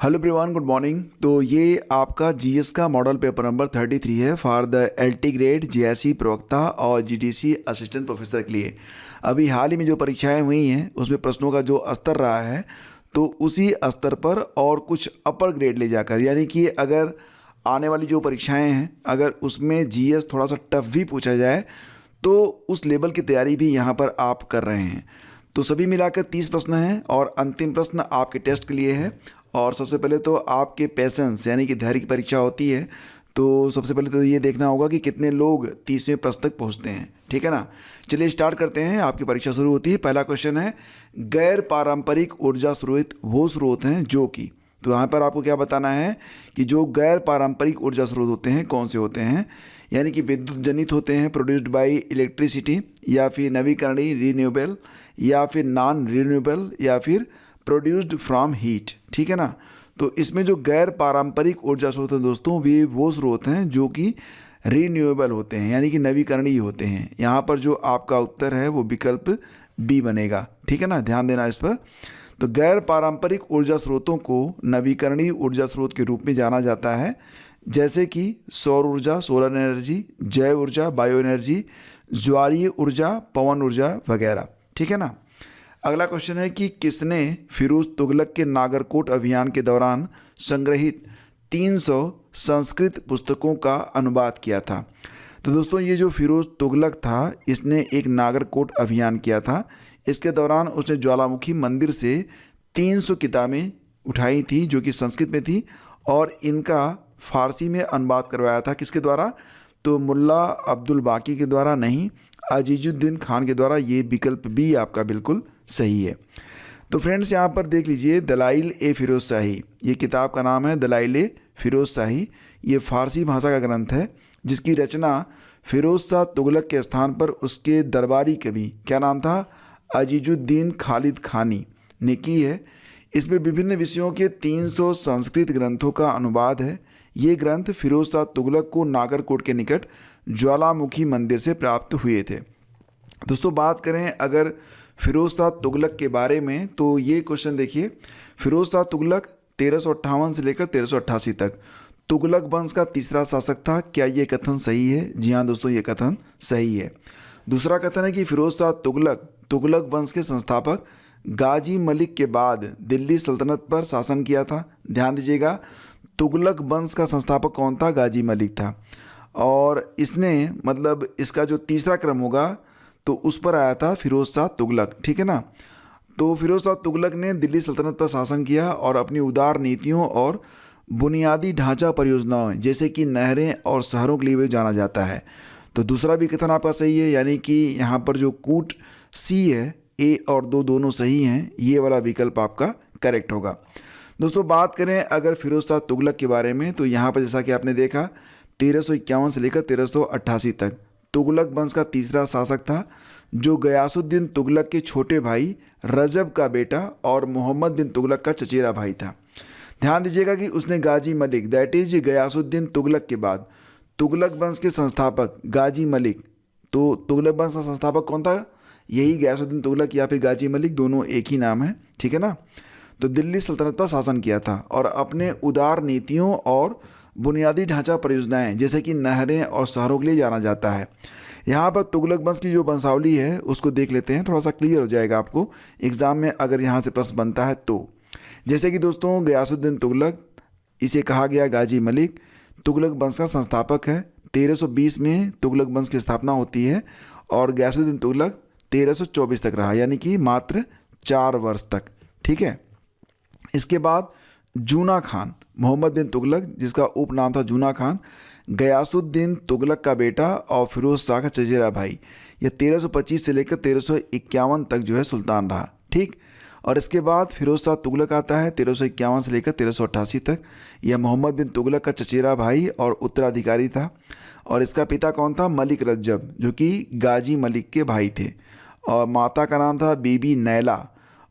Hello everyone, good morning. तो ये आपका जीएस का मॉडल पेपर नंबर 33 है फॉर द एलटी ग्रेड जेएसई प्रवक्ता और जीडीसी असिस्टेंट प्रोफेसर के लिए। अभी हाल ही में जो परीक्षाएं हुई हैं उसमें प्रश्नों का जो स्तर रहा है तो उसी स्तर पर और कुछ अपर ग्रेड ले जाकर, यानी कि अगर आने वाली जो परीक्षाएं हैं अगर उसमें जीएस थोड़ा सा टफ भी पूछा जाए तो उस लेवल की तैयारी भी यहाँ पर आप कर रहे हैं। तो सभी मिलाकर 30 प्रश्न हैं और अंतिम प्रश्न आपके टेस्ट के लिए है। और सबसे पहले तो आपके पेशेंस यानी कि धैर्य की परीक्षा होती है। तो सबसे पहले तो ये देखना होगा कि कितने लोग 30वें प्रश्न तक पहुँचते हैं, ठीक है ना। चलिए स्टार्ट करते हैं, आपकी परीक्षा शुरू होती है। पहला क्वेश्चन है, गैर पारंपरिक ऊर्जा स्रोत वो स्रोत हैं जो कि, तो यहाँ पर आपको क्या बताना है कि जो गैर पारंपरिक ऊर्जा स्रोत होते हैं कौन से होते हैं, यानी कि विद्युत जनित होते हैं, प्रोड्यूस्ड बाय इलेक्ट्रिसिटी, या फिर नवीकरणीय रीन्यूएबल, या फिर नॉन रीन्यूएबल, या फिर प्रोड्यूस्ड फ्रॉम हीट, ठीक है ना। तो इसमें जो गैर पारंपरिक ऊर्जा स्रोत हैं दोस्तों वे वो स्रोत हैं जो कि रीन्यूएबल होते हैं, यानी कि नवीकरणीय होते हैं। यहाँ पर जो आपका उत्तर है वो विकल्प बी बनेगा, ठीक है ना, ध्यान देना इस पर। तो गैर पारंपरिक ऊर्जा स्रोतों को नवीकरणीय ऊर्जा स्रोत के रूप में जाना जाता है, जैसे कि सौर ऊर्जा, सोलर एनर्जी, जैव ऊर्जा, बायो एनर्जी, ज्वारीय ऊर्जा, पवन ऊर्जा वगैरह, ठीक है ना। अगला क्वेश्चन है कि किसने फिरोज तुगलक के नागरकोट अभियान के दौरान संग्रहित 300 संस्कृत पुस्तकों का अनुवाद किया था। तो दोस्तों ये जो फिरोज तुगलक था इसने एक नागरकोट अभियान किया था। इसके दौरान उसने ज्वालामुखी मंदिर से 300 किताबें उठाई थी जो कि संस्कृत में थी और इनका फारसी में अनुवाद करवाया था। किसके द्वारा? तो मुल्ला अब्दुल बाकी के द्वारा नहीं, अजीजुद्दीन खान के द्वारा। ये विकल्प भी आपका बिल्कुल सही है। तो फ्रेंड्स यहाँ पर देख लीजिए, दलाइल ए फिरोज शाही, ये किताब का नाम है दलाइल ए फिरोज शाही। ये फारसी भाषा का ग्रंथ है जिसकी रचना फिरोज शाह तुगलक के स्थान पर उसके दरबारी कवि, क्या नाम था, अजीजुद्दीन खालिद खानी ने की है। इसमें विभिन्न विषयों के 300 संस्कृत ग्रंथों का अनुवाद है। ये ग्रंथ फिरोज शाह तुगलक को नागरकोट के निकट ज्वालामुखी मंदिर से प्राप्त हुए थे। दोस्तों बात करें अगर फिरोज शाह तुगलक के बारे में तो ये क्वेश्चन देखिए, फिरोज शाह तुगलक 1358 से लेकर 1388 तक तुगलक वंश का तीसरा शासक था। क्या ये कथन सही है? जी हाँ दोस्तों, ये कथन सही है। दूसरा कथन है कि फिरोज शाह तुगलक तुगलक वंश के संस्थापक गाजी मलिक के बाद दिल्ली सल्तनत पर शासन किया था। ध्यान दीजिएगा, तुगलक वंश का संस्थापक कौन था? गाजी मलिक था। और इसने मतलब इसका जो तीसरा क्रम होगा तो उस पर आया था फिरोज शाह तुगलक, ठीक है ना। तो फिरोज शाह तुगलक ने दिल्ली सल्तनत पर शासन किया और अपनी उदार नीतियों और बुनियादी ढांचा परियोजनाओं जैसे कि नहरें और शहरों के लिए भी जाना जाता है। तो दूसरा भी कथन आपका सही है, यानी कि यहाँ पर जो कूट सी है, ए और दो दोनों सही हैं, ये वाला विकल्प आपका करेक्ट होगा। दोस्तों बात करें अगर फिरोज शाह तुगलक के बारे में तो यहाँ पर जैसा कि आपने देखा 1351 से लेकर 1388 तक तुगलक वंश का तीसरा शासक था जो गयासुद्दीन तुगलक के छोटे भाई रजब का बेटा और मोहम्मद बिन तुगलक का चचेरा भाई था। ध्यान दीजिएगा कि उसने गाजी मलिक दैट इज गयासुद्दीन तुगलक के बाद तुगलक वंश के संस्थापक गाजी मलिक, तो तुगलक वंश का संस्थापक कौन था? यही गयासुद्दीन तुगलक या फिर गाजी मलिक, दोनों एक ही नाम है, ठीक है ना। तो दिल्ली सल्तनत पर शासन किया था और अपने उदार नीतियों और बुनियादी ढांचा परियोजनाएं जैसे कि नहरें और शहरों के लिए जाना जाता है। यहाँ पर तुगलक वंश की जो वंशावली है उसको देख लेते हैं, थोड़ा सा क्लियर हो जाएगा आपको एग्जाम में अगर यहाँ से प्रश्न बनता है तो। जैसे कि दोस्तों गयासुद्दीन तुगलक, इसे कहा गया गाजी मलिक, तुगलक वंश का संस्थापक है। 1320 में तुगलक वंश की स्थापना होती है और गयासुद्दीन तुगलक 1324 तक रहा, यानी कि मात्र 4 वर्ष तक, ठीक है। इसके बाद जूना खान, मोहम्मद बिन तुगलक जिसका उपनाम था जूना खान, गयासुद्दीन तुगलक का बेटा और फिरोज शाह का चचेरा भाई, यह 1325 से लेकर 1351 तक जो है सुल्तान रहा, ठीक। और इसके बाद फिरोज शाह तुगलक आता है 1351 से लेकर 1388 तक। यह मोहम्मद बिन तुगलक का चचेरा भाई और उत्तराधिकारी था और इसका पिता कौन था? मलिक रज्जब, जो कि गाजी मलिक के भाई थे, और माता का नाम था बीबी नैला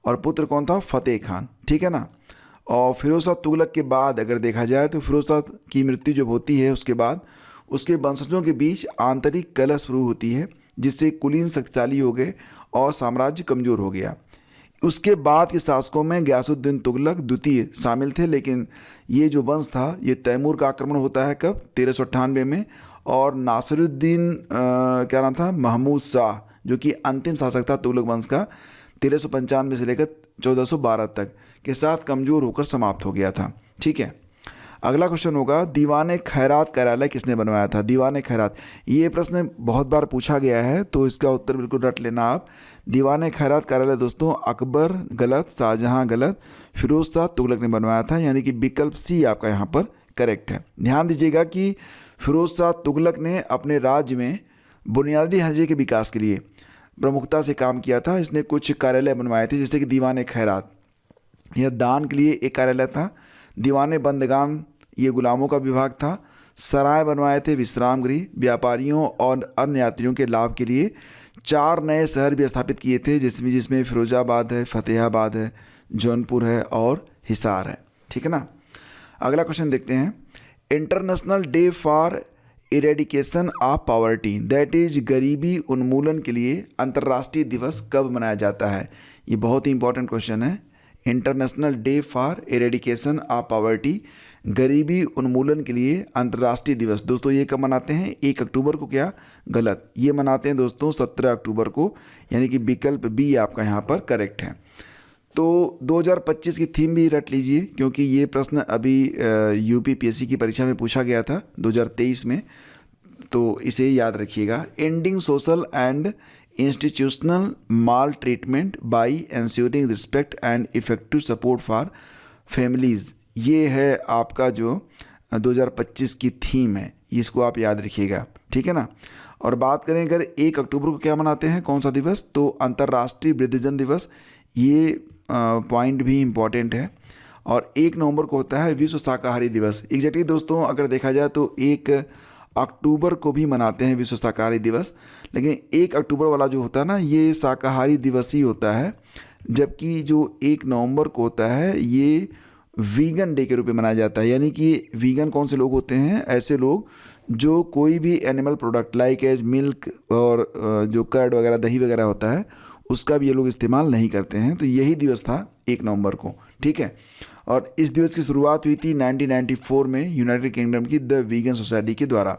और पुत्र कौन था? फतेह खान, ठीक है ना। और फिरोज शाह तुगलक के बाद अगर देखा जाए तो फिरोज शाह की मृत्यु जब होती है उसके बाद उसके वंशजों के बीच आंतरिक कलह शुरू होती है जिससे कुलीन शक्तिशाली हो गए और साम्राज्य कमज़ोर हो गया। उसके बाद के शासकों में गयासुद्दीन तुगलक द्वितीय शामिल थे, लेकिन ये जो वंश था ये तैमूर का आक्रमण होता है कब, 1398 में। और नासिरुद्दीन क्या नाम था, महमूद शाह, जो कि अंतिम शासक था तुगलक वंश का, 1395 से लेकर 1412 तक के साथ कमज़ोर होकर समाप्त हो गया था। ठीक है, अगला क्वेश्चन होगा, दीवान खैरात कार्यालय किसने बनवाया था? दीवान खैरात, ये प्रश्न बहुत बार पूछा गया है, तो इसका उत्तर बिल्कुल रट लेना आप। दीवान खैरात कार्यालय दोस्तों अकबर गलत, शाहजहां गलत, फिरोज शाह तुगलक ने बनवाया था, यानी कि विकल्प सी आपका यहाँ पर करेक्ट है। ध्यान दीजिएगा कि फिरोज शाह तुगलक ने अपने राज्य में बुनियादी ढांचे के विकास के लिए प्रमुखता से काम किया था। इसने कुछ कार्यालय बनवाए थे, जैसे कि दीवान खैरात, यह दान के लिए एक कार्यालय था। दीवान बंदगान, ये गुलामों का विभाग था। सराय बनवाए थे, विश्राम गृह, व्यापारियों और अन्य यात्रियों के लाभ के लिए 4 नए शहर भी स्थापित किए थे, जिसमें फिरोजाबाद है, फतेहाबाद है, जौनपुर है और हिसार है। ठीक है ना। अगला क्वेश्चन देखते हैं, international day for eradication of poverty, that is गरीबी उन्मूलन के लिए अंतर्राष्ट्रीय दिवस कब मनाया जाता है? ये बहुत ही इंपॉर्टेंट क्वेश्चन है। International day for eradication of poverty, गरीबी उन्मूलन के लिए अंतर्राष्ट्रीय दिवस दोस्तों ये कब मनाते हैं? 1 अक्टूबर को। क्या गलत, ये मनाते हैं दोस्तों 17 अक्टूबर को, यानी कि विकल्प बी आपका यहाँ पर करेक्ट है। तो 2025 की थीम भी रट लीजिए, क्योंकि ये प्रश्न अभी यूपीपीएससी की परीक्षा में पूछा गया था 2023 में, तो इसे याद रखिएगा। Ending social and institutional mall treatment by ensuring respect and effective support for families, ये है आपका जो 2025 की थीम है, इसको आप याद रखिएगा। ठीक है ना। और बात करें अगर 1 अक्टूबर को क्या मनाते हैं, कौन सा दिवस, तो अंतर्राष्ट्रीय वृद्धजन दिवस, ये पॉइंट भी इम्पॉर्टेंट है। और 1 नवंबर को होता है विश्व शाकाहारी दिवस। एग्जैक्टली दोस्तों अगर देखा जाए तो 1 अक्टूबर को भी मनाते हैं विश्व शाकाहारी दिवस, लेकिन 1 अक्टूबर वाला जो होता है ना, ये शाकाहारी दिवस ही होता है, जबकि जो 1 नवंबर को होता है ये वीगन डे के रूप में मनाया जाता है। यानी कि वीगन कौन से लोग होते हैं? ऐसे लोग जो कोई भी animal product like as milk और जो कर्ड वगैरह, दही वगैरह होता है, उसका भी ये लोग इस्तेमाल नहीं करते हैं। तो यही दिवस था 1 नवंबर को। ठीक है। और इस दिवस की शुरुआत हुई थी 1994 में यूनाइटेड किंगडम की द वीगन सोसाइटी के द्वारा।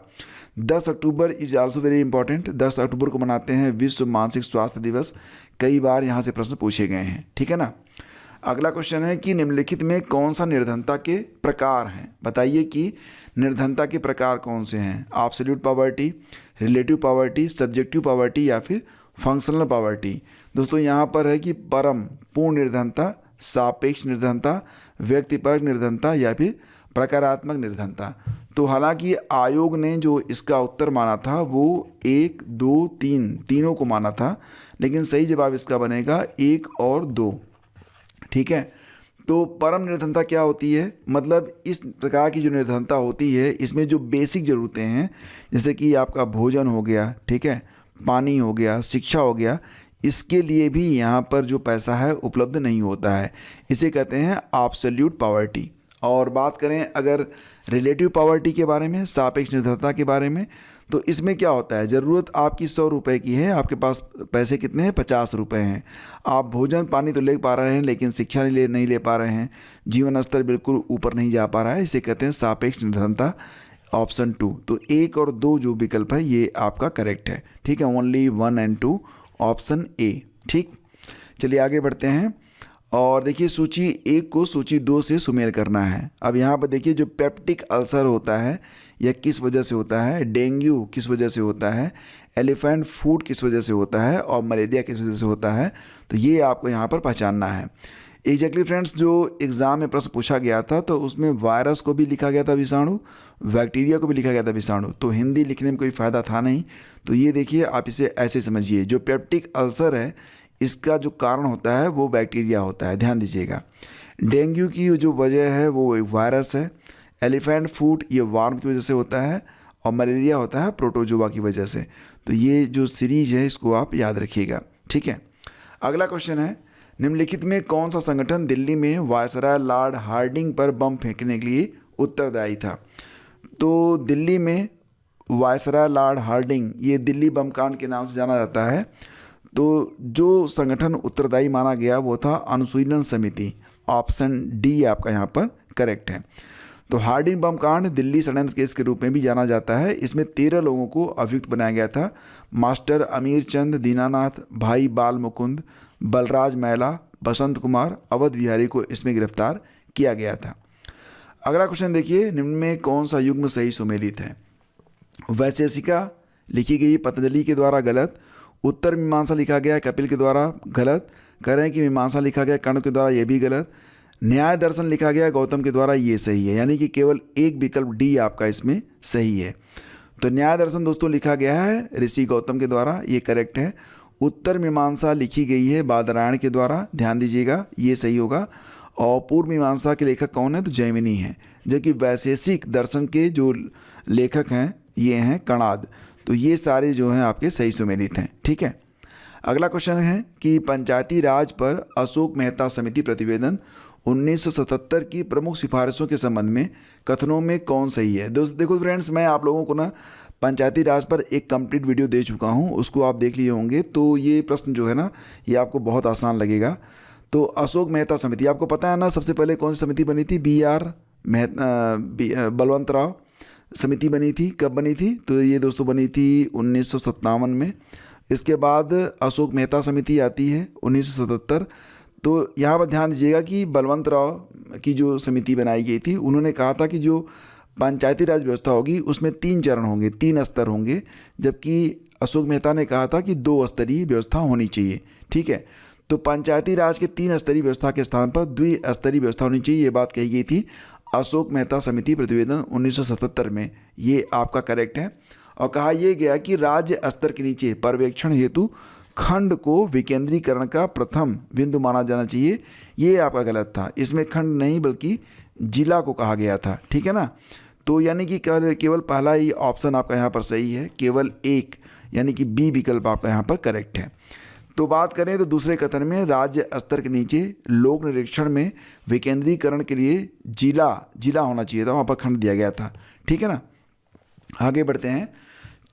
10 October is also very important. 10 अक्टूबर को मनाते हैं विश्व मानसिक स्वास्थ्य दिवस। कई बार यहाँ से प्रश्न पूछे गए हैं। ठीक है ना। अगला क्वेश्चन है कि निम्नलिखित में कौन सा निर्धनता के प्रकार हैं? बताइए कि निर्धनता के प्रकार कौन से हैं? Absolute poverty, relative poverty, subjective poverty या फिर फंक्शनल पॉवर्टी। दोस्तों यहाँ पर है कि परम पूर्ण निर्धनता, सापेक्ष निर्धनता, व्यक्तिपरक निर्धनता या फिर प्रकारात्मक निर्धनता। तो हालांकि आयोग ने जो इसका उत्तर माना था वो 1, 2, 3 तीनों को माना था, लेकिन सही जवाब इसका बनेगा 1 और 2। ठीक है। तो परम निर्धनता क्या होती है? मतलब इस प्रकार की जो निर्धनता होती है, इसमें जो बेसिक ज़रूरतें हैं, जैसे कि आपका भोजन हो गया, ठीक है, पानी हो गया, शिक्षा हो गया, इसके लिए भी यहाँ पर जो पैसा है उपलब्ध नहीं होता है। इसे कहते हैं एब्सोल्यूट पॉवर्टी। और बात करें अगर रिलेटिव पॉवर्टी के बारे में, सापेक्ष निर्धनता के बारे में, तो इसमें क्या होता है? ज़रूरत आपकी 100 रुपये की है, आपके पास पैसे कितने हैं? 50 रुपये हैं। आप भोजन पानी तो ले पा रहे हैं, लेकिन शिक्षा नहीं ले पा रहे हैं, जीवन स्तर बिल्कुल ऊपर नहीं जा पा रहा है। इसे कहते हैं सापेक्ष निर्धनता, ऑप्शन 2। तो 1 और 2 जो विकल्प है ये आपका करेक्ट है। ठीक है, ओनली 1 एंड 2, ऑप्शन ए। ठीक, चलिए आगे बढ़ते हैं। और देखिए सूची 1 को सूची 2 से सुमेल करना है। अब यहाँ पर देखिए जो पेप्टिक अल्सर होता है यह किस वजह से होता है, डेंगू किस वजह से होता है, एलिफेंट फूट किस वजह से होता है और मलेरिया किस वजह से होता है, तो ये आपको यहाँ पर पहचानना है। एग्जैक्टली फ्रेंड्स, जो एग्ज़ाम में प्रश्न पूछा गया था तो उसमें वायरस को भी लिखा गया था विषाणु, बैक्टीरिया को भी लिखा गया था विषाणु, तो हिंदी लिखने में कोई फ़ायदा था नहीं। तो ये देखिए आप इसे ऐसे समझिए, जो पेप्टिक अल्सर है इसका जो कारण होता है वो बैक्टीरिया होता है, ध्यान दीजिएगा। डेंगू की जो वजह है वो एक वायरस है, एलिफेंट फूट ये वार्म की वजह से होता है और मलेरिया होता है प्रोटोजोआ की वजह से। तो ये जो सीरीज है इसको आप याद रखिएगा। ठीक है, अगला क्वेश्चन है, निम्नलिखित में कौन सा संगठन दिल्ली में वायसराय लॉर्ड हार्डिंग पर बम फेंकने के लिए उत्तरदायी था? तो दिल्ली में वायसराय लॉर्ड हार्डिंग, ये दिल्ली बम कांड के नाम से जाना जाता है। तो जो संगठन उत्तरदायी माना गया वो था अनुशीलन समिति। ऑप्शन डी आपका यहाँ पर करेक्ट है। तो हार्डिन बम कांड दिल्ली षड्यंत्र केस के रूप में भी जाना जाता है। इसमें 13 लोगों को अभियुक्त बनाया गया था। मास्टर अमीर चंद, दीनानाथ, भाई बाल मुकुंद, बलराज मैला, बसंत कुमार, अवध बिहारी को इसमें गिरफ्तार किया गया था। अगला क्वेश्चन देखिए, निम्न में कौन सा युग्म सही सुमेलित है? वैशेषिका लिखी गई पतंजलि के द्वारा, गलत। उत्तर मीमांसा लिखा गया कपिल के द्वारा, गलत। कह रहे हैं कि मीमांसा लिखा गया कर्ण के द्वारा, ये भी गलत। न्याय दर्शन लिखा गया गौतम के द्वारा, ये सही है। यानी कि केवल एक विकल्प डी आपका इसमें सही है। तो न्याय दर्शन दोस्तों लिखा गया है ऋषि गौतम के द्वारा, ये करेक्ट है। उत्तर मीमांसा लिखी गई है बादरायण के द्वारा, ध्यान दीजिएगा, ये सही होगा। और पूर्व मीमांसा के लेखक कौन है? तो जैमिनी है। जबकि वैशेषिक दर्शन के जो लेखक हैं ये हैं कणाद। तो ये सारे जो हैं आपके सही सुमेलित हैं। ठीक है। अगला क्वेश्चन है कि पंचायती राज पर अशोक मेहता समिति प्रतिवेदन 1977 की प्रमुख सिफारिशों के संबंध में कथनों में कौन सही है? दोस्त देखो फ्रेंड्स, मैं आप लोगों को ना पंचायती राज पर एक कंप्लीट वीडियो दे चुका हूँ, उसको आप देख लिए होंगे। तो ये प्रश्न जो है ना ये आपको बहुत आसान लगेगा। तो अशोक मेहता समिति आपको पता है ना, सबसे पहले कौन सी समिति बनी थी? बलवंत राव समिति बनी थी। कब बनी थी? तो ये दोस्तों बनी थी 1957 में। इसके बाद अशोक मेहता समिति आती है 1977। तो यहाँ पर ध्यान दीजिएगा कि बलवंत राव की जो समिति बनाई गई थी, उन्होंने कहा था कि जो पंचायती राज व्यवस्था होगी उसमें 3 चरण होंगे, 3 स्तर होंगे। जबकि अशोक मेहता ने कहा था कि 2 स्तरीय व्यवस्था होनी चाहिए। ठीक है। तो पंचायती राज के 3 स्तरीय व्यवस्था के स्थान पर द्विस्तरीय व्यवस्था होनी चाहिए, ये बात कही गई थी अशोक मेहता समिति प्रतिवेदन 1977 में। ये आपका करेक्ट है। और कहा यह गया कि राज्य स्तर के नीचे पर्यवेक्षण हेतु खंड को विकेंद्रीकरण का प्रथम बिंदु माना जाना चाहिए। ये आपका गलत था। इसमें खंड नहीं बल्कि जिला को कहा गया था। ठीक है ना। तो यानी कि केवल पहला ही ऑप्शन आपका यहाँ पर सही है, केवल एक, यानी कि बी विकल्प आपका यहाँ पर करेक्ट है। तो बात करें तो दूसरे कथन में राज्य स्तर के नीचे लोक निरीक्षण में विकेंद्रीकरण के लिए जिला होना चाहिए था, वहाँ पर खंड दिया गया था। ठीक है ना। आगे बढ़ते हैं।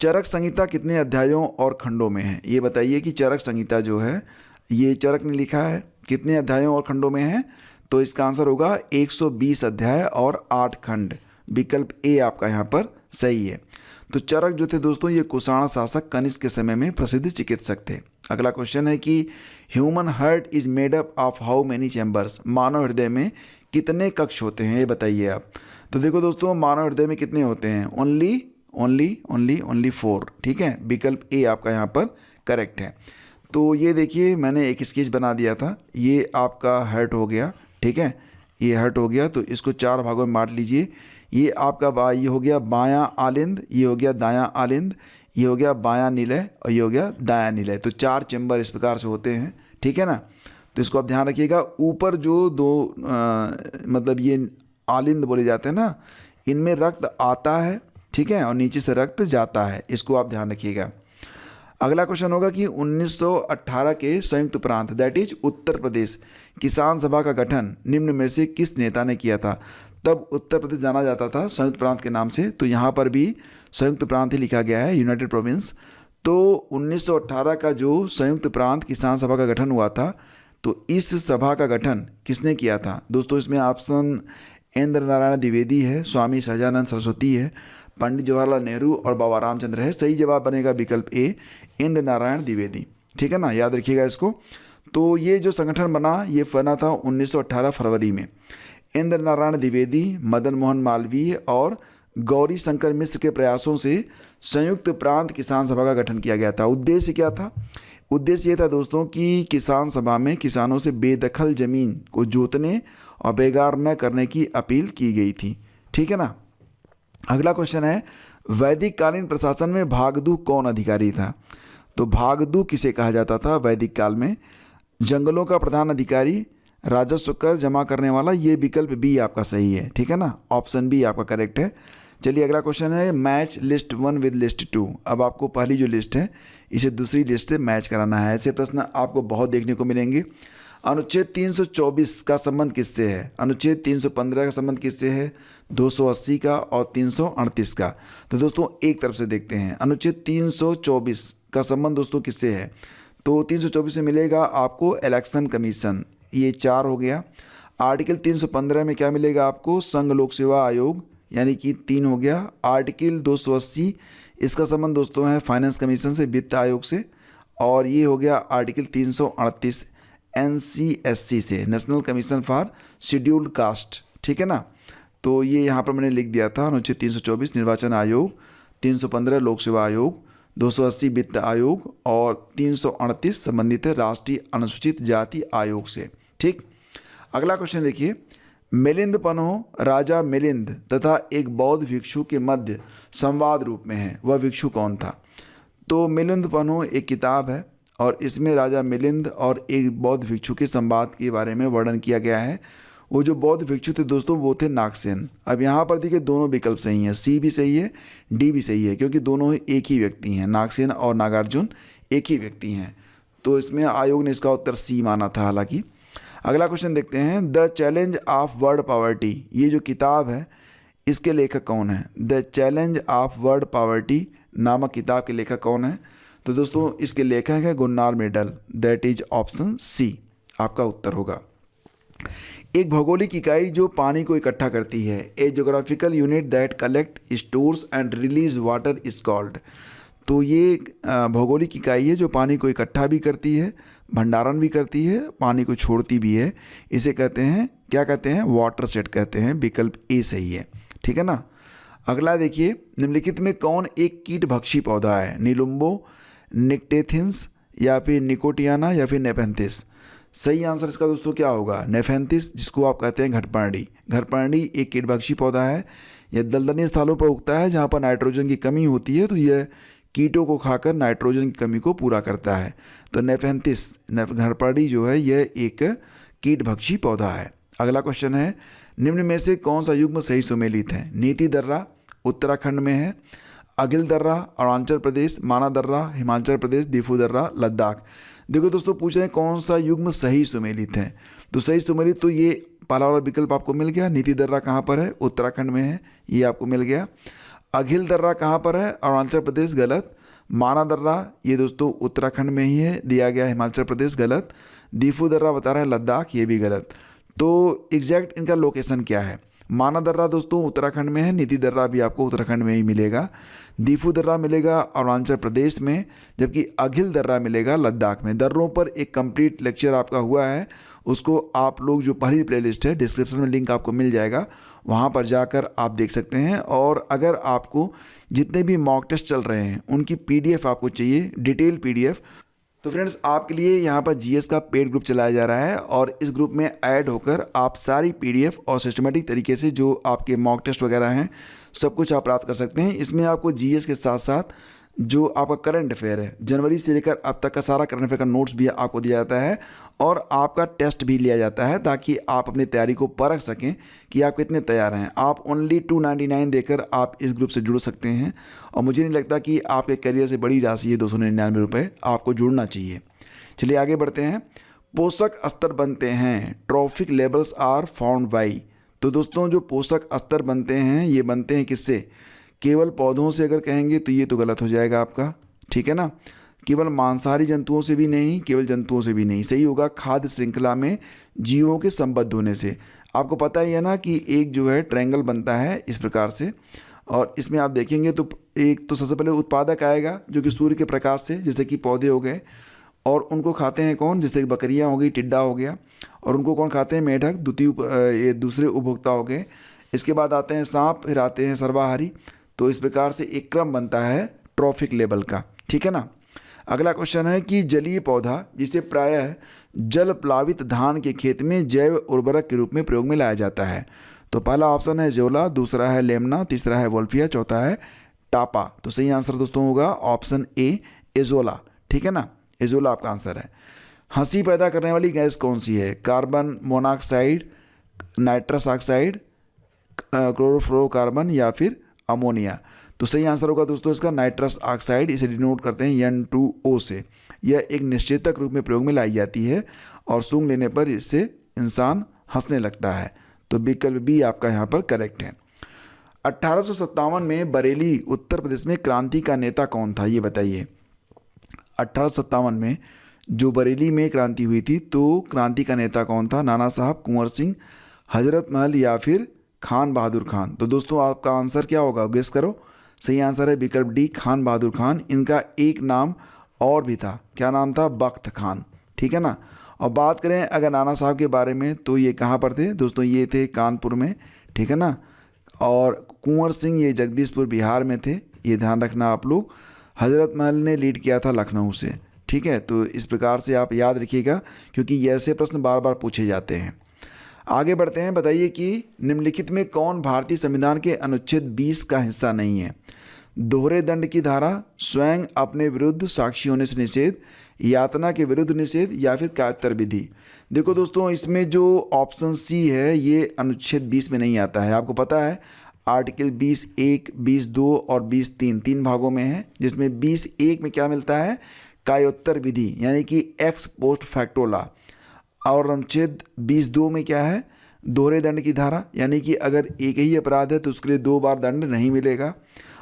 चरक संहिता कितने अध्यायों और खंडों में है? ये बताइए कि चरक संहिता जो है ये चरक ने लिखा है, कितने अध्यायों और खंडों में है? तो इसका आंसर होगा 120 अध्याय और 8 खंड। विकल्प ए आपका यहाँ पर सही है। तो चरक जो थे दोस्तों ये कुषाण शासक कनिष्क के समय में प्रसिद्ध चिकित्सक थे। अगला क्वेश्चन है कि human heart is made up of how many chambers? मानव हृदय में कितने कक्ष होते हैं ये बताइए आप। तो देखो दोस्तों, मानव हृदय में कितने होते हैं? ओनली 4। ठीक है। विकल्प ए आपका यहाँ पर करेक्ट है। तो ये देखिए मैंने एक स्केच बना दिया था, ये आपका हार्ट हो गया। ठीक है। ये हार्ट हो गया, तो इसको 4 भागों में बांट लीजिए। ये आपका ये हो गया बायां आलिंद, ये हो गया दायां आलिंद, ये हो गया बायां निलय और ये हो गया दायां निलय। तो 4 चैम्बर इस प्रकार से होते हैं। ठीक है ना। तो इसको आप ध्यान रखिएगा। ऊपर जो 2 मतलब ये आलिंद बोले जाते हैं ना, इनमें रक्त आता है। ठीक है। और नीचे से रक्त जाता है, इसको आप ध्यान रखिएगा। अगला क्वेश्चन होगा कि 1918 के संयुक्त प्रांत दैट इज उत्तर प्रदेश किसान सभा का गठन निम्न में से किस नेता ने किया था? तब उत्तर प्रदेश जाना जाता था संयुक्त प्रांत के नाम से, तो यहाँ पर भी संयुक्त प्रांत ही लिखा गया है, यूनाइटेड प्रोविंस। तो 1918 का जो संयुक्त प्रांत किसान सभा का गठन हुआ था, तो इस सभा का गठन किसने किया था? दोस्तों इसमें ऑप्शन इंद्र नारायण द्विवेदी है, स्वामी सहजानंद सरस्वती है, पंडित जवाहरलाल नेहरू और बाबा रामचंद्र है। सही जवाब बनेगा विकल्प ए, इंद्र नारायण द्विवेदी। ठीक है ना, याद रखिएगा इसको। तो ये जो संगठन बना ये बना था 1918 फरवरी में। इंद्र नारायण द्विवेदी, मदन मोहन मालवीय और गौरी शंकर मिश्र के प्रयासों से संयुक्त प्रांत किसान सभा का गठन किया गया था। उद्देश्य क्या था? उद्देश्य ये था दोस्तों कि किसान सभा में किसानों से बेदखल जमीन को जोतने और बेगार न करने की अपील की गई थी। ठीक है ना। अगला क्वेश्चन है, वैदिक कालीन प्रशासन में भागदू कौन अधिकारी था? तो भागदू किसे कहा जाता था वैदिक काल में? जंगलों का प्रधान अधिकारी, राजस्व कर जमा करने वाला। ये विकल्प बी आपका सही है। ठीक है ना। ऑप्शन बी आपका करेक्ट है। चलिए अगला क्वेश्चन है, मैच लिस्ट 1 विद लिस्ट 2। अब आपको पहली जो लिस्ट है इसे दूसरी लिस्ट से मैच कराना है। ऐसे प्रश्न आपको बहुत देखने को मिलेंगे। अनुच्छेद 324 का संबंध किससे है? अनुच्छेद 315 का संबंध किससे है? 280 का और 338 का। तो दोस्तों एक तरफ से देखते हैं। अनुच्छेद 324 का संबंध दोस्तों किससे है? तो 324 में मिलेगा आपको इलेक्शन कमीशन, ये 4 हो गया। आर्टिकल 315 में क्या मिलेगा आपको, संघ लोक सेवा आयोग, यानी कि 3 हो गया। आर्टिकल 280 इसका संबंध दोस्तों है फाइनेंस कमीशन से, वित्त आयोग से। और ये हो गया आर्टिकल 338 NCSC से, national commission for scheduled caste, ठीक है ना। तो ये यहाँ पर मैंने लिख दिया था, अनुच्छेद 324 निर्वाचन आयोग, 315 लोक सेवा आयोग, 280 वित्त आयोग और 338 संबंधित है राष्ट्रीय अनुसूचित जाति आयोग से, ठीक। अगला क्वेश्चन देखिए, मिलिंद पन्हो राजा मिलिंद तथा एक बौद्ध भिक्षु के मध्य संवाद रूप में है, वह भिक्षु कौन था। तो मिलिंद पन्हो एक किताब है और इसमें राजा मिलिंद और एक बौद्ध भिक्षु के संवाद के बारे में वर्णन किया गया है। वो जो बौद्ध भिक्षु थे दोस्तों वो थे नागसेन। अब यहाँ पर देखिए दोनों विकल्प सही हैं, सी भी सही है, डी भी सही है, क्योंकि दोनों एक ही व्यक्ति हैं, नागसेन और नागार्जुन एक ही व्यक्ति हैं। तो इसमें आयोग ने इसका उत्तर सी माना था हालांकि। अगला क्वेश्चन देखते हैं, the challenge of word poverty, ये जो किताब है इसके लेखक कौन है। The challenge of word poverty नामक किताब के लेखक कौन है। तो दोस्तों इसके लेखक है Gunnar Myrdal, that is option C आपका उत्तर होगा। एक भौगोलिक इकाई जो पानी को इकट्ठा करती है, a geographical unit that collect stores and release water is called. तो ये भौगोलिक इकाई है जो पानी को इकट्ठा भी करती है, भंडारण भी करती है, पानी को छोड़ती भी है, इसे कहते हैं, क्या कहते हैं, वाटर सेट कहते हैं। विकल्प ए सही है, ठीक है ना। अगला देखिए, निम्नलिखित में कौन एक कीटभक्षी पौधा है, नीलुम्बो, निक्टेथिंस या फिर निकोटियाना या फिर नेफेंथिस। सही आंसर इसका दोस्तों क्या होगा, नेफेंथिस, जिसको आप कहते हैं घटपर्णी। घटपर्णी एक कीटभक्षी पौधा है, यह दलदली स्थलों पर उगता है जहाँ पर नाइट्रोजन की कमी होती है, तो यह कीटों को खाकर नाइट्रोजन की कमी को पूरा करता है। तो नेफेंथिस घटपर्णी जो है यह एक कीटभक्षी पौधा है। अगला क्वेश्चन है, निम्न में से कौन सा युग्म सही सुमेलित है। नीति दर्रा उत्तराखंड में है, अगिल दर्रा अरुणाचल प्रदेश, माना दर्रा हिमाचल प्रदेश, दिफू दर्रा लद्दाख। देखो दोस्तों पूछ रहे हैं कौन सा युग्म सही सुमेलित है। तो सही सुमेलित तो ये पहला वाला विकल्प आपको मिल गया। नीति दर्रा कहाँ पर है, उत्तराखंड में है, ये आपको मिल गया। अगिल दर्रा कहाँ पर है, अरुणाचल प्रदेश, गलत। माना दर्रा ये दोस्तों उत्तराखंड में ही है, दिया गया हिमाचल प्रदेश, गलत। दिफू दर्रा बता रहे हैं लद्दाख, ये भी गलत। तो एग्जैक्ट इनका लोकेशन क्या है, माना दर्रा दोस्तों उत्तराखंड में है, नीति दर्रा भी आपको उत्तराखंड में ही मिलेगा, दिफू दर्रा मिलेगा अरुणाचल प्रदेश में, जबकि अगिल दर्रा मिलेगा लद्दाख में। दर्रों पर एक कंप्लीट लेक्चर आपका हुआ है, उसको आप लोग जो पहली प्लेलिस्ट है डिस्क्रिप्शन में लिंक आपको मिल जाएगा, वहाँ पर जाकर आप देख सकते हैं। और अगर आपको जितने भी मॉक टेस्ट चल रहे हैं उनकी PDF आपको चाहिए, डिटेल PDF, तो फ्रेंड्स आपके लिए यहाँ पर GS का पेड ग्रुप चलाया जा रहा है और इस ग्रुप में ऐड होकर आप सारी PDF और सिस्टमेटिक तरीके से जो आपके मॉक टेस्ट वगैरह हैं सब कुछ आप प्राप्त कर सकते हैं। इसमें आपको GS के साथ साथ जो आपका करंट अफेयर है जनवरी से लेकर अब तक का सारा करंट अफेयर का नोट्स भी आपको दिया जाता है और आपका टेस्ट भी लिया जाता है, ताकि आप अपनी तैयारी को परख सकें कि आप कितने तैयार हैं। आप ओनली 299 देकर आप इस ग्रुप से जुड़ सकते हैं और मुझे नहीं लगता कि आपके करियर से बड़ी राशि है 299 रुपये, आपको जुड़ना चाहिए। चलिए आगे बढ़ते हैं। पोषक स्तर बनते हैं, trophic levels are found by. तो दोस्तों जो पोषक स्तर बनते हैं ये बनते हैं किससे, केवल पौधों से अगर कहेंगे तो ये तो गलत हो जाएगा आपका, ठीक है ना। केवल मांसाहारी जंतुओं से भी नहीं, केवल जंतुओं से भी नहीं, सही होगा खाद्य श्रृंखला में जीवों के संबद्ध होने से। आपको पता ही है ना कि एक जो है ट्रायंगल बनता है इस प्रकार से, और इसमें आप देखेंगे तो एक तो सबसे पहले उत्पादक आएगा जो कि सूर्य के प्रकाश से, जैसे कि पौधे हो गए, और उनको खाते हैं कौन, जैसे बकरियाँ हो गई, टिड्डा हो गया, और उनको कौन खाते हैं, मेढक, ये दूसरे उपभोक्ता हो गए। इसके बाद आते हैं सांप, फिर आते हैं सर्वाहारी। तो इस प्रकार से एक क्रम बनता है ट्रॉफिक लेवल का, ठीक है ना। अगला क्वेश्चन है कि जलीय पौधा जिसे प्रायः जल प्लावित धान के खेत में जैव उर्वरक के रूप में प्रयोग में लाया जाता है। तो पहला ऑप्शन है जोला, दूसरा है लेमना, तीसरा है वोल्फिया, चौथा है टापा। तो सही आंसर दोस्तों होगा ऑप्शन ए, एजोला, ठीक है ना। एजोला आपका आंसर है। हंसी पैदा करने वाली गैस कौन सी है, carbon monoxide, nitrous oxide, chlorofluorocarbon या फिर अमोनिया। तो सही आंसर होगा दोस्तों इसका नाइट्रस ऑक्साइड, इसे डिनोट करते हैं N2O से। यह एक निश्चेतक रूप में प्रयोग में लाई जाती है और सूंघ लेने पर इससे इंसान हंसने लगता है। तो विकल्प बी आपका यहाँ पर करेक्ट है। 1857 में बरेली उत्तर प्रदेश में क्रांति का नेता कौन था, ये बताइए। 1857 में जो बरेली में क्रांति हुई थी, तो क्रांति का नेता कौन था? नाना साहब, कुंवर सिंह, हजरत महल या फिर खान बहादुर खान। तो दोस्तों आपका आंसर क्या होगा, गेस करो। सही आंसर है विकल्प डी, खान बहादुर खान। इनका एक नाम और भी था, क्या नाम था? बख्त खान, ठीक है ना। और बात करें अगर नाना साहब के बारे में, तो ये कहाँ पर थे दोस्तों? ये थे कानपुर में, ठीक है ना। और कुंवर सिंह ये जगदीशपुर बिहार में थे, ये ध्यान रखना आप लोग। हजरत महल ने लीड किया था लखनऊ से, ठीक है। तो इस प्रकार से आप याद रखिएगा, क्योंकि ये ऐसे प्रश्न बार बार पूछे जाते हैं। आगे बढ़ते हैं। बताइए कि निम्नलिखित में कौन भारतीय संविधान के अनुच्छेद 20 का हिस्सा नहीं है? दोहरे दंड की धारा, स्वयं अपने विरुद्ध साक्षी होने से निषेध, यातना के विरुद्ध निषेध या फिर कायत्तर विधि। देखो दोस्तों, इसमें जो ऑप्शन सी है ये अनुच्छेद 20 में नहीं आता है। आपको पता है आर्टिकल 20(1), 20(2) और 20(3) तीन भागों में है, जिसमें 20(1) में क्या मिलता है? कायोत्तर विधि, यानी कि एक्स पोस्ट फैक्टो लॉ। और अनुच्छेद 20(2) में क्या है? दोहरे दंड की धारा, यानी कि अगर एक ही अपराध है तो उसके लिए 2 बार दंड नहीं मिलेगा।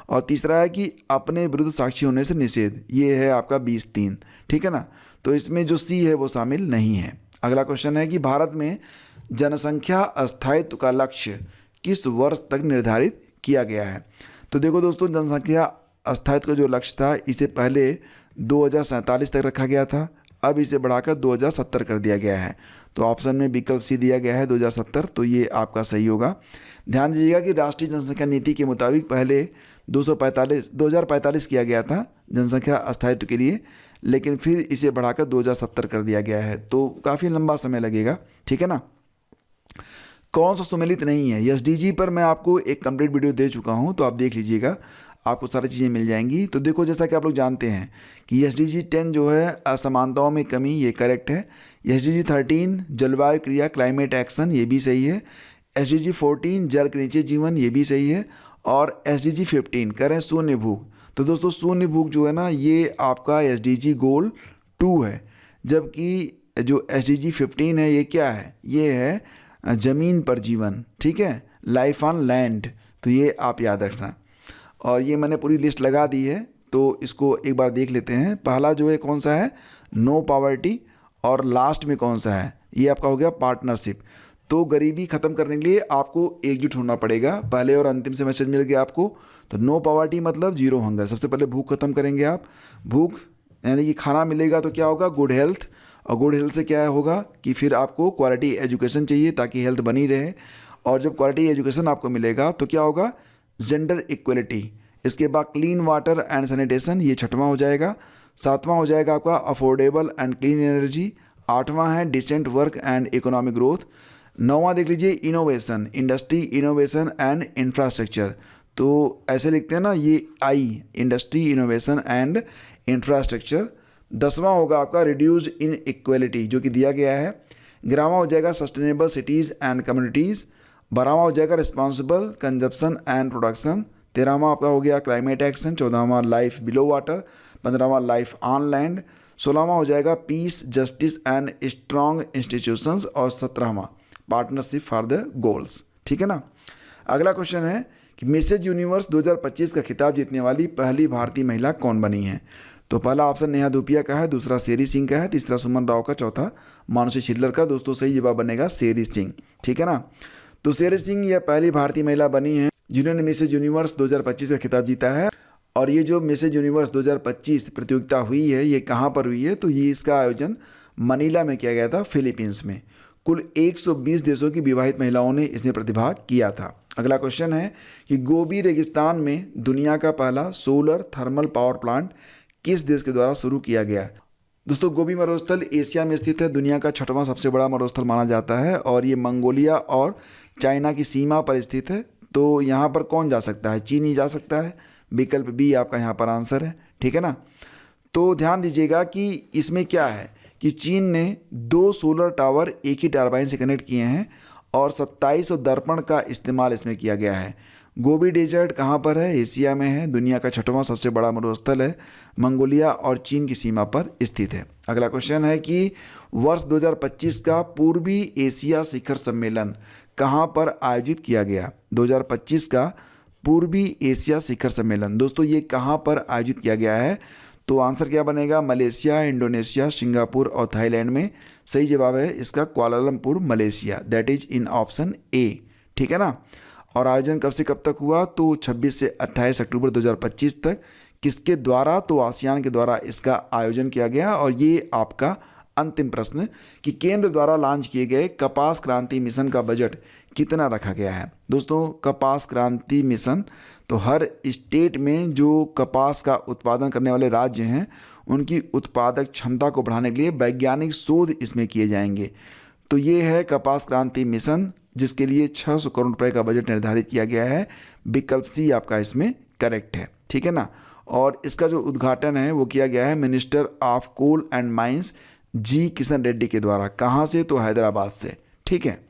और तीसरा है कि अपने विरुद्ध साक्षी होने से निषेध, ये है आपका 20(3), ठीक है ना। तो इसमें जो सी है वो शामिल नहीं है। अगला क्वेश्चन है कि भारत में जनसंख्या स्थायित्व का लक्ष्य किस वर्ष तक निर्धारित किया गया है? तो देखो दोस्तों, जनसंख्या स्थायित्व का जो लक्ष्य था, इसे पहले 2047 तक रखा गया था, अब इसे बढ़ाकर 2070 कर दिया गया है। तो ऑप्शन में विकल्प सी दिया गया है 2070, तो ये आपका सही होगा। ध्यान दीजिएगा कि राष्ट्रीय जनसंख्या नीति के मुताबिक पहले 2045 किया गया था जनसंख्या स्थायित्व के लिए, लेकिन फिर इसे बढ़ाकर 2070 कर दिया गया है, तो काफ़ी लंबा समय लगेगा, ठीक है ना। कौन सा सुमेलित नहीं है? एसडीजी पर मैं आपको एक कंप्लीट वीडियो दे चुका हूं, तो आप देख लीजिएगा, आपको सारी चीज़ें मिल जाएंगी। तो देखो, जैसा कि आप लोग जानते हैं कि एसडीजी 10 जो है असमानताओं में कमी, ये करेक्ट है। एसडीजी 13 जलवायु क्रिया क्लाइमेट एक्शन, ये भी सही है। एसडीजी 14 जल के नीचे जीवन, ये भी सही है। और एसडीजी 15 करें शून्य भूख। तो दोस्तों शून्य भूख जो है ना, ये आपका एसडीजी गोल 2 है, जबकि जो एसडीजी 15 है ये क्या है? ये है ज़मीन पर जीवन, ठीक है, लाइफ ऑन लैंड। तो ये आप याद रखना। और ये मैंने पूरी लिस्ट लगा दी है, तो इसको एक बार देख लेते हैं। पहला जो है कौन सा है? No poverty. और लास्ट में कौन सा है? ये आपका हो गया पार्टनरशिप। तो गरीबी ख़त्म करने के लिए आपको एकजुट होना पड़ेगा। पहले और अंतिम से मैसेज मिल गया आपको। तो नो पॉवर्टी मतलब जीरो हंगर, सबसे पहले भूख खत्म करेंगे आप। भूख यानी कि खाना मिलेगा तो क्या होगा? Good health. और गुड हेल्थ से क्या होगा कि फिर आपको क्वालिटी एजुकेशन चाहिए ताकि हेल्थ बनी रहे। और जब क्वालिटी एजुकेशन आपको मिलेगा तो क्या होगा? Gender equality. इसके बाद क्लीन वाटर एंड सैनिटेशन, ये 6वां हो जाएगा। 7वां हो जाएगा आपका अफोर्डेबल एंड क्लीन एनर्जी। 8वां है decent work and economic growth. 9वां देख लीजिए innovation, industry innovation and infrastructure. तो ऐसे लिखते हैं ना, ये I, industry innovation and infrastructure. 10वां होगा आपका रिड्यूस्ड इन इक्वलिटी, जो कि दिया गया है। 11वां हो जाएगा सस्टेनेबल सिटीज़ एंड कम्युनिटीज़। 12वां हो जाएगा रिस्पॉन्सिबल कंजप्शन एंड प्रोडक्शन। 13वां आपका हो गया क्लाइमेट एक्शन। 14वां लाइफ बिलो वाटर। 15वां लाइफ ऑन लैंड। 16वां हो जाएगा peace justice and strong institutions. और 17वां पार्टनरशिप फॉर द गोल्स, ठीक है ना। अगला क्वेश्चन है कि मिसेज यूनिवर्स 2025 का खिताब जीतने वाली पहली भारतीय महिला कौन बनी है? तो पहला ऑप्शन नेहा धूपिया का है, दूसरा शेरी सिंह का है, तीसरा सुमन राव का, चौथा मानुषी छिल्लर का। दोस्तों सही जवाब बनेगा शेरी सिंह, ठीक है ना। तो शेरी सिंह यह पहली भारतीय महिला बनी है जिन्होंने मिसेज यूनिवर्स 2025 का खिताब जीता है। और ये जो मिसेज यूनिवर्स 2025 प्रतियोगिता हुई है, ये कहाँ पर हुई है? तो ये इसका आयोजन मनीला में किया गया था, फिलीपींस में। कुल 120 देशों की विवाहित महिलाओं ने इसमें प्रतिभाग किया था। अगला क्वेश्चन है कि गोबी रेगिस्तान में दुनिया का पहला सोलर थर्मल पावर प्लांट किस देश के द्वारा शुरू किया गया? दोस्तों गोबी मरुस्थल एशिया में स्थित है, दुनिया का 6वां सबसे बड़ा मरुस्थल माना जाता है। और ये मंगोलिया और चाइना की सीमा पर स्थित है। तो यहाँ पर कौन जा सकता है? चीन ही जा सकता है। विकल्प बी आपका यहाँ पर आंसर है, ठीक है ना। तो ध्यान दीजिएगा कि इसमें क्या है कि चीन ने 2 सोलर टावर एक ही टरबाइन से कनेक्ट किए हैं और 2700 दर्पण का इस्तेमाल इसमें किया गया है। गोबी डेजर्ट कहाँ पर है? एशिया में है, दुनिया का 6वां सबसे बड़ा मरुस्थल है, मंगोलिया और चीन की सीमा पर स्थित है। अगला क्वेश्चन है कि वर्ष 2025 का पूर्वी एशिया शिखर सम्मेलन कहाँ पर आयोजित किया गया? 2025 का पूर्वी एशिया शिखर सम्मेलन दोस्तों ये कहाँ पर आयोजित किया गया है? तो आंसर क्या बनेगा? मलेशिया, इंडोनेशिया, सिंगापुर और थाईलैंड में सही जवाब है इसका Kuala Lumpur, Malaysia. That is in option A. ठीक है ना। और आयोजन कब से कब तक हुआ? तो 26 से 28 अक्टूबर 2025 तक। किसके द्वारा? तो आसियान के द्वारा इसका आयोजन किया गया। और ये आपका अंतिम प्रश्न कि केंद्र द्वारा लॉन्च किए गए कपास क्रांति मिशन का बजट कितना रखा गया है? दोस्तों, कपास क्रांति मिशन तो हर स्टेट में जो कपास का उत्पादन करने वाले राज्य हैं उनकी उत्पादक क्षमता को बढ़ाने के लिए वैज्ञानिक शोध इसमें किए जाएंगे। तो ये है कपास क्रांति मिशन, जिसके लिए 600 करोड़ रुपए का बजट निर्धारित किया गया है। विकल्प सी आपका इसमें करेक्ट है। ठीक है ना। और इसका जो उद्घाटन है वो किया गया है minister of coal and mines G Kishan Reddy के द्वारा। कहाँ से? तो हैदराबाद से। ठीक है।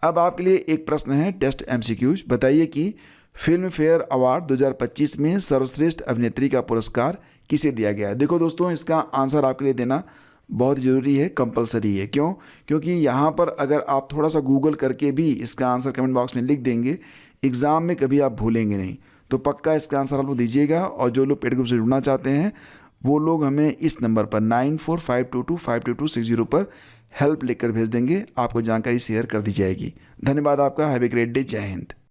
अब आपके लिए एक प्रश्न है टेस्ट एमसीक्यूज। बताइए कि फिल्म फेयर अवार्ड 2025 में सर्वश्रेष्ठ अभिनेत्री का पुरस्कार किसे दिया गया है? देखो दोस्तों, इसका आंसर आपके लिए देना बहुत ज़रूरी है, कंपलसरी है। क्यों? क्योंकि यहाँ पर अगर आप थोड़ा सा गूगल करके भी इसका आंसर कमेंट बॉक्स में लिख देंगे, एग्ज़ाम में कभी आप भूलेंगे नहीं। तो पक्का इसका आंसर आप लोग दीजिएगा। और जो लोग पेड ग्रुप से जुड़ना चाहते हैं वो लोग हमें इस नंबर पर 9452252260 पर हेल्प लिखकर भेज देंगे। आपको जानकारी शेयर कर दी जाएगी। धन्यवाद आपका। Have a great day. जय हिंद।